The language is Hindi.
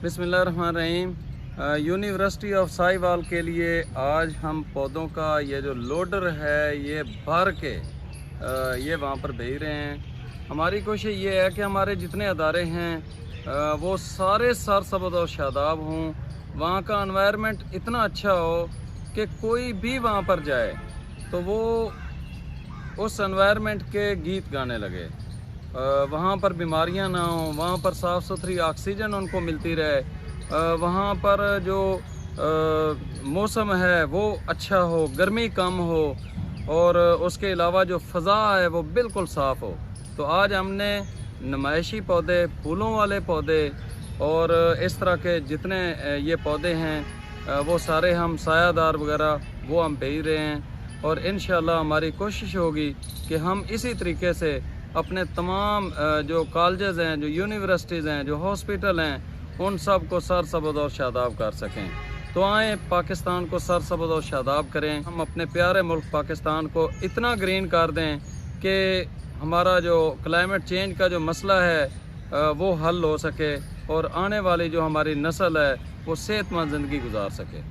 बिस्मिल्लाहिर्रहमानिर्रहीम। यूनिवर्सिटी ऑफ साहिवाल के लिए आज हम पौधों का ये जो लोडर है ये भर के ये वहाँ पर भेज रहे हैं। हमारी कोशिश ये है कि हमारे जितने अदारे हैं वो सारे सरसब्ज़ और शादाब हों, वहाँ का एनवायरनमेंट इतना अच्छा हो कि कोई भी वहाँ पर जाए तो वो उस एनवायरनमेंट के गीत गाने लगे। वहाँ पर बीमारियाँ ना हों, वहाँ पर साफ़ सुथरी ऑक्सीजन उनको मिलती रहे, वहाँ पर जो मौसम है वो अच्छा हो, गर्मी कम हो और उसके अलावा जो फ़ज़ा है वो बिल्कुल साफ़ हो। तो आज हमने नुमाइशी पौधे, फूलों वाले पौधे और इस तरह के जितने ये पौधे हैं वो सारे हम सायादार वगैरह वो हम भेज रहे हैं और इंशाअल्लाह हमारी कोशिश होगी कि हम इसी तरीके से अपने तमाम जो कॉलेजेस हैं, जो यूनिवर्सिटीज़ हैं, जो हॉस्पिटल हैं, उन सब को सरसब्ज़ और शादाब कर सकें। तो आएँ पाकिस्तान को सरसब्ज़ और शादाब करें, हम अपने प्यारे मुल्क पाकिस्तान को इतना ग्रीन कर दें कि हमारा जो क्लाइमेट चेंज का जो मसला है वो हल हो सके और आने वाली जो हमारी नस्ल है वो सेहतमंद ज़िंदगी गुजार सके।